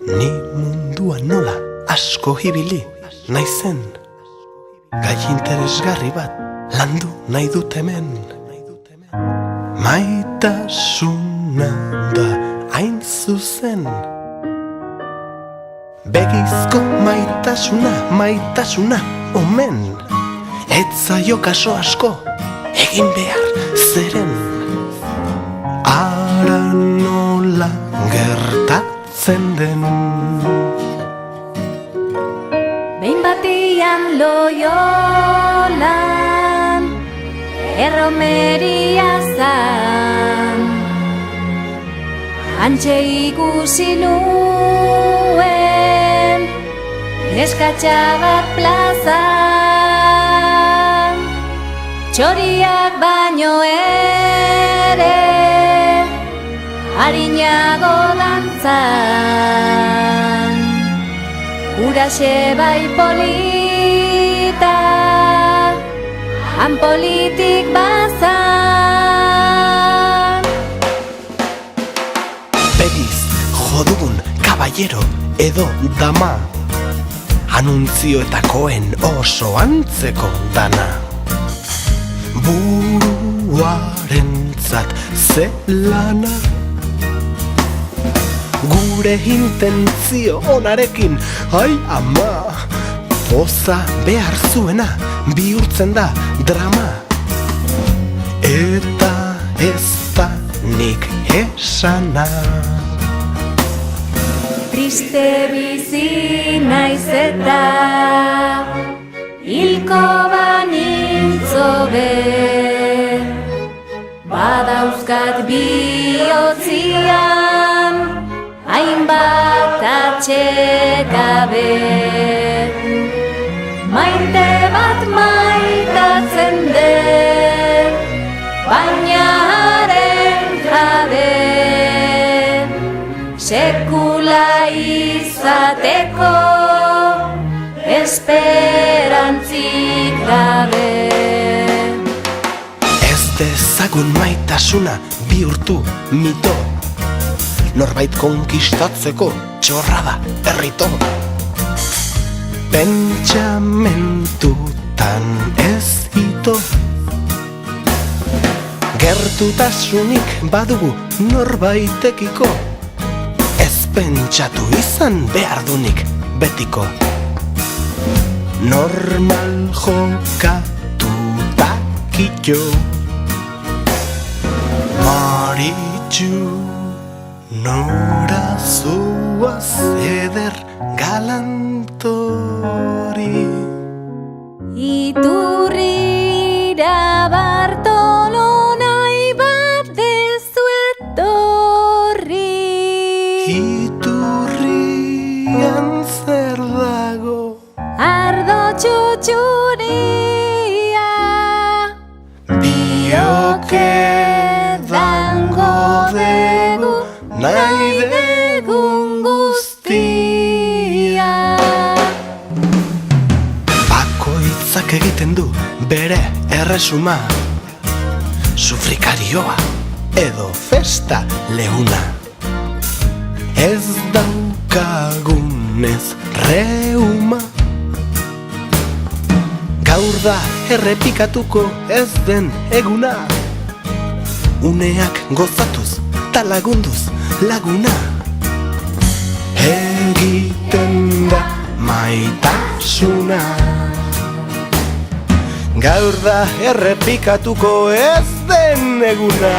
Ni munduan nola asko ibili naizen, gai interesgarri bat landu nahi dut hemen. Maitasuna da hain zuzen, begizko maitasuna omen. Ez zaio kaso asko egin behar zeren, ara nola gertatzen den. Behin batian Loiolan erromeria zan, hantxe ikusi nuen neskatxa bat plazan, txoriak baino ere harinago dantzan, uraxe bai polita, han politik bazan. Begiz jodugun kaballero edo dama, anuntzioetakoen oso antzeko dana. Buruarentzat zelana, gure intentzio onarekin, ai ama, poza behar zuena bihurtzen da drama. Eta ez da nik esana. Triste bizi naiz eta hilko banintzo be, badauzkat bihotzian hainbat atxekabe. Maite bat maitatzen den, baina haren jabe, sekula izateko esperantzik gabe. Ez dezagun maitasuna bihurtu mito, norbait konkistatzeko txorrada errito. Pentsamentutan ez hito, gertutasunik badugu norbaitekiko, ez pentsatu izan behar dunik betiko. Normal jokatu dakitxo, Maritxu, nora zoaz eder galantori. Iturrira Bartolo nahi bat dezu etorri. Iturrian zer dago? Ardo txutxuria, Bioke dango dugu nahi degun guztia. Bakoitzak egiten du bere erresuma, sufrikarioa edo festa lehuna. Ez daukagunez reuma, gaur da errepikatuko ez den eguna. Uneak gozatuz ta lagunduz laguna, egiten da maitasuna. Gaur da errepikatuko ez den eguna.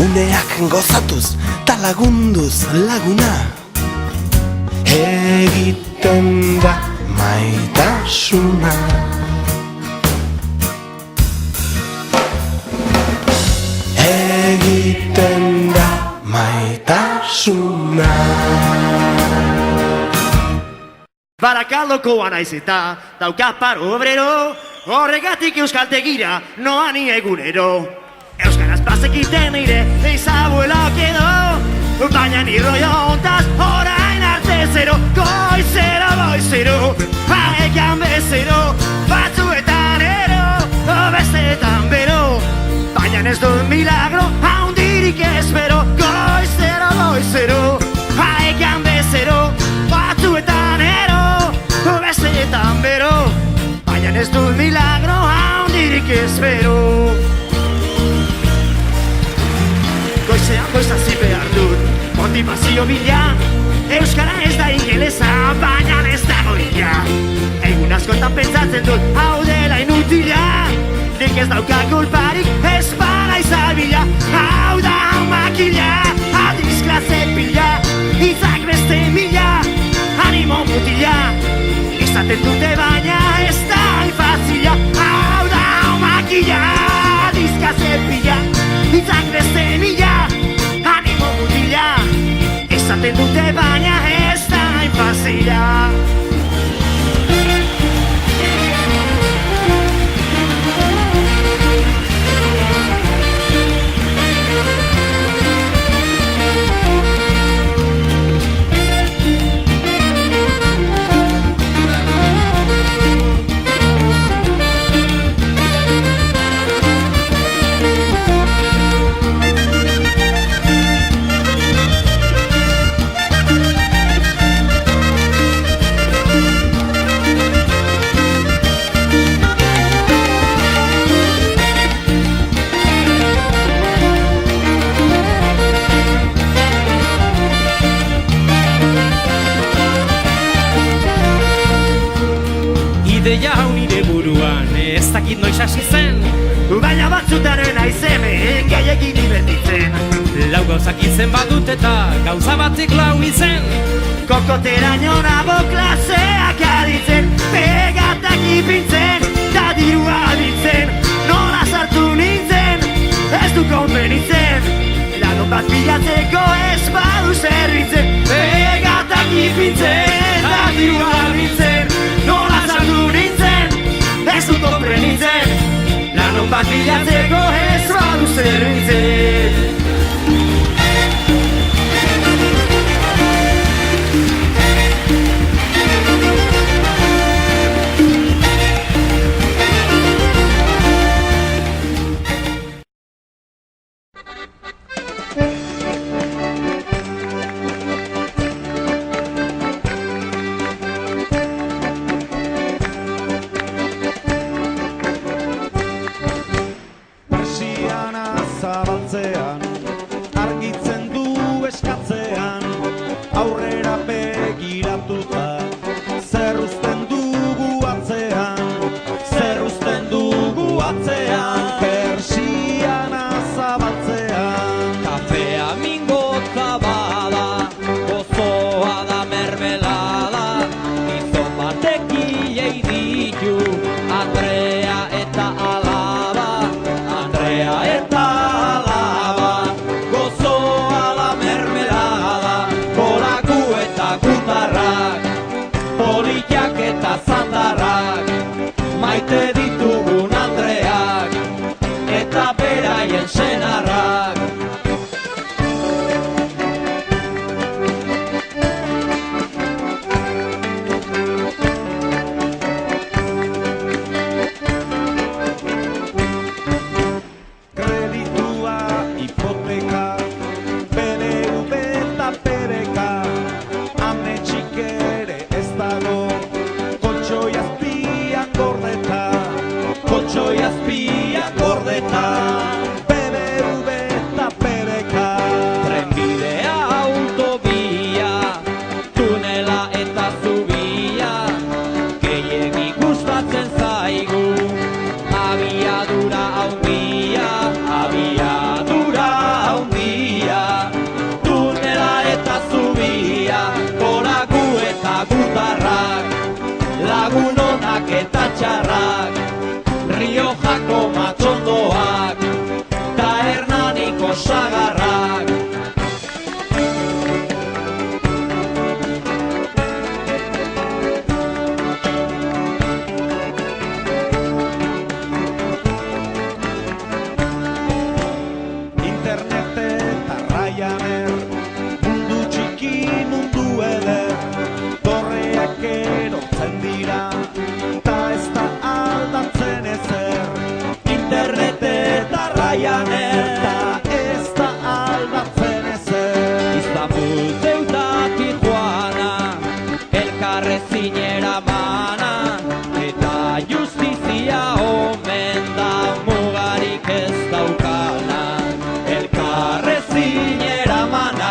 Uneak gozatuz ta lagunduz laguna, egiten da maitasuna. Egiten da maitasuna. Barakaldokoa naiz eta dauka paro obrero, horregatik euskaltegira noani egunero. Euskaraz bazekiten ire eizabuelak edo, baina ni rollo ontaz orain arte zero. Goizero, haekan bezero, batzuetan ero, besteetan bero, baina ez dut milagro, haundirik espero. Goizero, emantzipazio bila, euskara ez da ingelesa, baina ez dago bila. Egun askotan pentsatzen dut, hau dela inutila, nik ez dauka kulparik, ez bada izabila. Hau da makila, adiz klase pila, hitzak beste mila, animo mutila, izaten dute baina ez da infazila. Hau da makila, adiz klase pila, hitzak beste mila, animo mutila, izaten dute baina ez da infazila. Ideia hau nire buruan, ez dakit noiz hasi zen, baina batzutaren aizemen gehiagin divertitzen. lau gauzak izen badut eta gauza batek lau izen. Kokoteraino nabo klaseak aditzen, pegatak ipintzen, da dirua biltzen. Nola sartu nintzen, ez du konbenitzen, lagun bat bilatzeko ez badu zerbitzen. Pegatak ipintzen, da dirua biltzen, nola sartu nintzen, ez du konbenitzen, lagun bat bilatzeko ez badu zerbitzen. Argitzen du eskatzean, aurrera begiratuta. Zer uzten dugu atzean, zer uzten dugu atzean. Persiana zabaltzean, kafea mingotza bada, gozoa da mermelada. Gizon batek hilei ditu, Andrea eta alaba, Andrea eta alaba. Gozoa da mermelada, koraku eta gutarrak, politak eta zandarrak, maite ditugun Andreak, eta beraien senarrak. kreditua, hipoteka, BBV eta pereka. Ametsik ere ez dago, koltsoi azpian gordeta, koltsoi azpian gordeta. BBV eta pereka. Trenbidea, autobia, tunela eta zubia, gehiegi gustatzen zaigu, abiadura haundia, abiadura haundia. Tunela eta zubia, koraku eta gutarrak, lagun onak eta txarrak, Riojako matxondoak, ta Hernaniko sagarrak. Internet eta Ryanair, mundu txiki, mundu eder. Torreak erortzen dira, ta ez da aldatzen ezer. Internet eta Ryanair, Ta ez da aldatzen ezer. Istanbul, Ceuta, Tijuana, elkarrezinera mana, eta justizia omen da mugarik ez daukana. Elkarrezinera mana,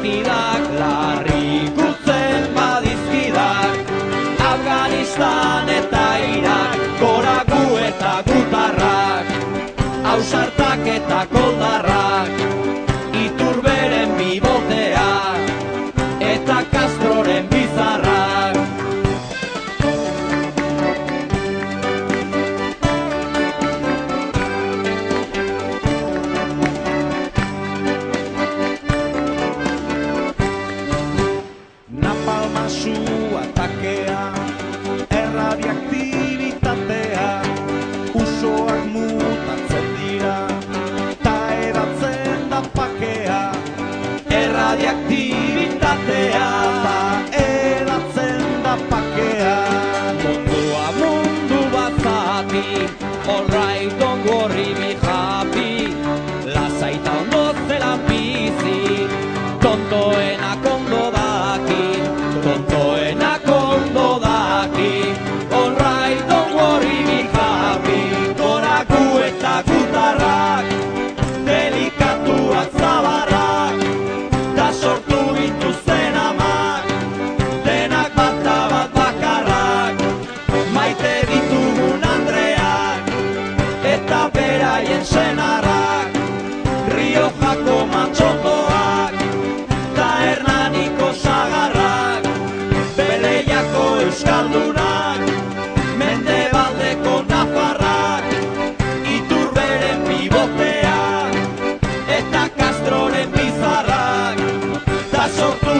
partidak larri gutzen badizkidak, Afganistan eta Irak, goragu eta gutarrak, ausartak eta koldarrak, Iturberen biboteak, eta Castroren bizarrak. Napalma su atakea, erradiaktibitatea, usoak mutatzen dira, ta edatzen da pakea. Erradiaktibitatea, Ta edatzen da pakea. mundua mundu bat zati, alright, don't worry, be happy, lasaita ondo zelan bizi, tontoenak ondo daki, tontoenak ondo daki, alright, don't worry, be happy, goraku eta gutarrak, delikatuak zabarrak, da sortu dituzten amak, denak bata bat bakarrak, maite ditugun Andreak, eta beraien senarrak, Riojako matxondoak, da Hernaniko sagarrak, Beleiako euskaldunak, Mendebaldeko nafarrak, Iturberen biboteak, eta Castroren bizarrak, da sortu